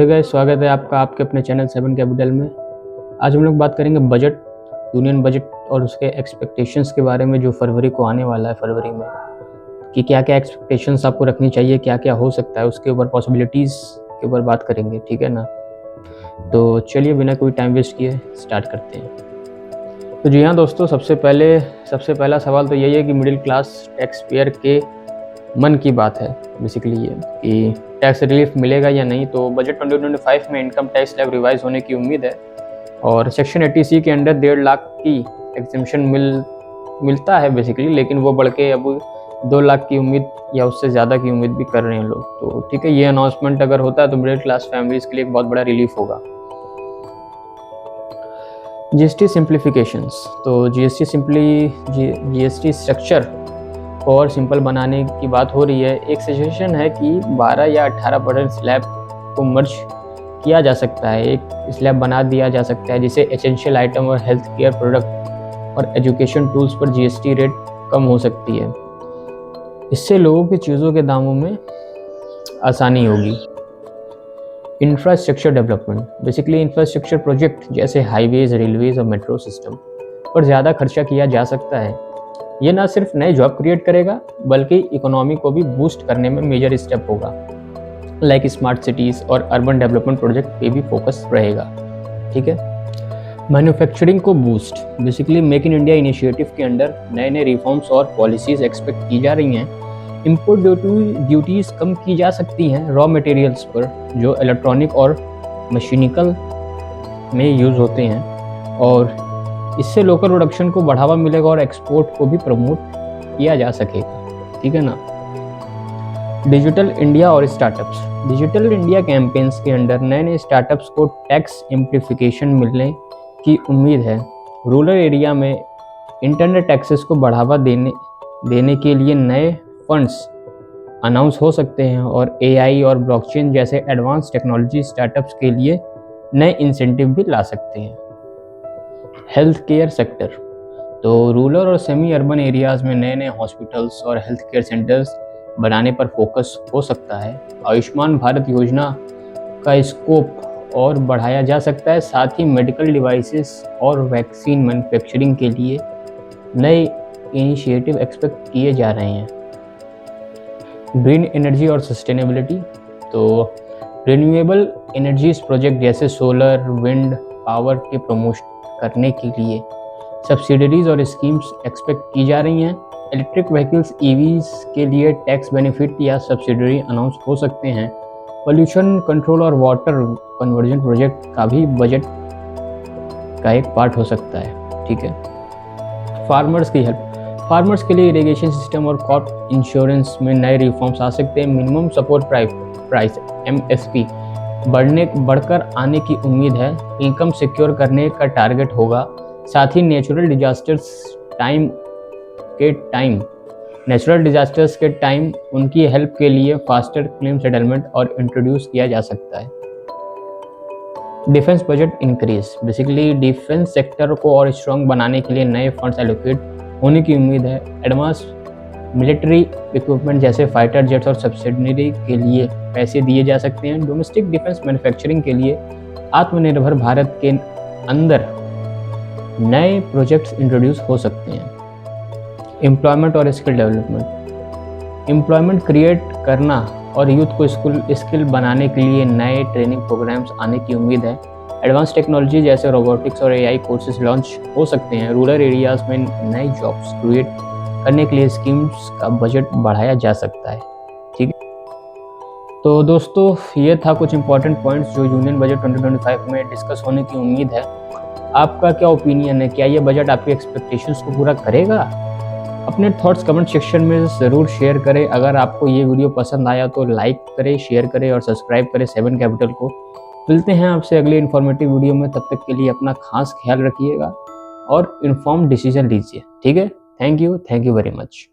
Hey guys, स्वागत है आपका आपके अपने चैनल 7 कैपिटल में। आज हम लोग बात करेंगे बजट, यूनियन बजट और उसके एक्सपेक्टेशंस के बारे में जो फरवरी को आने वाला है। फरवरी में कि क्या क्या एक्सपेक्टेशंस आपको रखनी चाहिए, क्या क्या हो सकता है, उसके ऊपर पॉसिबिलिटीज़ के ऊपर बात करेंगे, ठीक है ना। तो चलिए बिना कोई टाइम वेस्ट किए स्टार्ट करते हैं। तो जी हाँ दोस्तों, सबसे पहला सवाल तो यही है कि मिडिल क्लास टैक्स पेयर के मन की बात है बेसिकली ये कि टैक्स रिलीफ मिलेगा या नहीं। तो बजट 2025 में इनकम टैक्स स्लैब रिवाइज होने की उम्मीद है और सेक्शन 80C के अंडर 1.5 लाख की एग्जेम्पशन मिलता है बेसिकली, लेकिन वो बढ़ के अब 2 लाख की उम्मीद या उससे ज़्यादा की उम्मीद भी कर रहे हैं लोग। तो ठीक है, ये अनाउंसमेंट अगर होता है तो मिडिल क्लास फैमिलीज़ के लिए एक बहुत बड़ा रिलीफ होगा। जीएसटी सिंप्लीफिकेशंस, तो जीएसटी स्ट्रक्चर और सिंपल बनाने की बात हो रही है। एक सजेशन है कि 12 या 18% स्लैब को मर्ज किया जा सकता है, एक स्लैब बना दिया जा सकता है जिसे एसेंशियल आइटम और हेल्थ केयर प्रोडक्ट और एजुकेशन टूल्स पर जीएसटी रेट कम हो सकती है। इससे लोगों की चीज़ों के दामों में आसानी होगी। Infrastructure development, basically infrastructure project जैसे हाईवेज, रेलवेज और मेट्रो सिस्टम पर ज़्यादा खर्चा किया जा सकता है। ये ना सिर्फ नए जॉब क्रिएट करेगा बल्कि इकोनॉमी को भी बूस्ट करने में मेजर स्टेप होगा। लाइक स्मार्ट सिटीज़ और अर्बन डेवलपमेंट प्रोजेक्ट पे भी फोकस रहेगा, ठीक है। मैन्युफैक्चरिंग को boost, basically make in India initiative के अंडर नए नए रिफॉर्म्स और पॉलिसीज़ एक्सपेक्ट की जा रही हैं। इंपोर्ट ड्यूटीज़ कम की जा सकती हैं रॉ मटेरियल्स पर जो इलेक्ट्रॉनिक और मशीनिकल में यूज़ होते हैं, और इससे लोकल प्रोडक्शन को बढ़ावा मिलेगा और एक्सपोर्ट को भी प्रमोट किया जा सकेगा, ठीक है ना। डिजिटल इंडिया और स्टार्टअप्स, डिजिटल इंडिया कैंपेन्स के अंडर नए नए स्टार्टअप्स को टैक्स सिंप्लीफिकेशन मिलने की उम्मीद है। रूरल एरिया में इंटरनेट एक्सेस को बढ़ावा देने के लिए नए फंड्स अनाउंस हो सकते हैं और एआई और ब्लॉकचेन जैसे एडवांस टेक्नोलॉजी स्टार्टअप्स के लिए नए इंसेंटिव भी ला सकते हैं। हेल्थ केयर सेक्टर, तो रूरल और सेमी अर्बन एरियाज़ में नए नए हॉस्पिटल्स और हेल्थ केयर सेंटर्स बनाने पर फोकस हो सकता है। आयुष्मान भारत योजना का स्कोप और बढ़ाया जा सकता है। साथ ही मेडिकल डिवाइसेस और वैक्सीन मैन्युफैक्चरिंग के लिए नए इनिशिएटिव एक्सपेक्ट किए जा रहे हैं। ग्रीन एनर्जी और सस्टेनेबिलिटी, तो रिन्यूएबल एनर्जीज प्रोजेक्ट जैसे सोलर, विंड पावर के प्रमोशन करने के लिए सब्सिडरीज और स्कीम्स एक्सपेक्ट की जा रही हैं। इलेक्ट्रिक व्हीकल्स ईवीज के लिए टैक्स बेनिफिट या सब्सिडरी अनाउंस हो सकते हैं। पोल्यूशन कंट्रोल और वाटर कन्वर्जन प्रोजेक्ट का भी बजट का एक पार्ट हो सकता है, ठीक है। फार्मर्स की हेल्प, फार्मर्स के लिए इरिगेशन सिस्टम और क्रॉप इंश्योरेंस में नए रिफॉर्म्स आ सकते हैं। मिनिमम सपोर्ट प्राइस MSP बढ़कर आने की उम्मीद है। इनकम सिक्योर करने का टारगेट होगा। साथ ही नेचुरल डिजास्टर्स के टाइम उनकी हेल्प के लिए फास्टर क्लेम सेटलमेंट और इंट्रोड्यूस किया जा सकता है। Defence budget increase, basically defence sector को और स्ट्रॉन्ग बनाने के लिए नए फंड्स एलोकेट होने की उम्मीद है। एडवांस मिलिट्री इक्विपमेंट जैसे फाइटर जेट्स और सब्सिडरी के लिए पैसे दिए जा सकते हैं। डोमेस्टिक डिफेंस मैन्युफैक्चरिंग के लिए आत्मनिर्भर भारत के अंदर नए प्रोजेक्ट्स इंट्रोड्यूस हो सकते हैं। एम्प्लॉयमेंट और स्किल डेवलपमेंट, एम्प्लॉयमेंट क्रिएट करना और यूथ को स्किल बनाने के लिए नए ट्रेनिंग प्रोग्राम्स आने की उम्मीद है। एडवांस टेक्नोलॉजी जैसे रोबोटिक्स और AI कोर्सेज लॉन्च हो सकते हैं। रूरल एरियाज़ में नई जॉब्स क्रिएट करने के लिए स्कीम्स का बजट बढ़ाया जा सकता है, ठीक है। तो दोस्तों, ये था कुछ इंपॉर्टेंट पॉइंट्स जो यूनियन बजट 2025 में डिस्कस होने की उम्मीद है। आपका क्या ओपिनियन है? क्या ये बजट आपकी एक्सपेक्टेशंस को पूरा करेगा? अपने थॉट्स कमेंट सेक्शन में ज़रूर शेयर करें। अगर आपको ये वीडियो पसंद आया तो लाइक करें, शेयर करें और सब्सक्राइब करें 7 कैपिटल को। मिलते हैं आपसे अगली इन्फॉर्मेटिव वीडियो में। तब तक के लिए अपना खास ख्याल रखिएगा और इन्फॉर्म डिसीजन लीजिए, ठीक है। Thank you very much.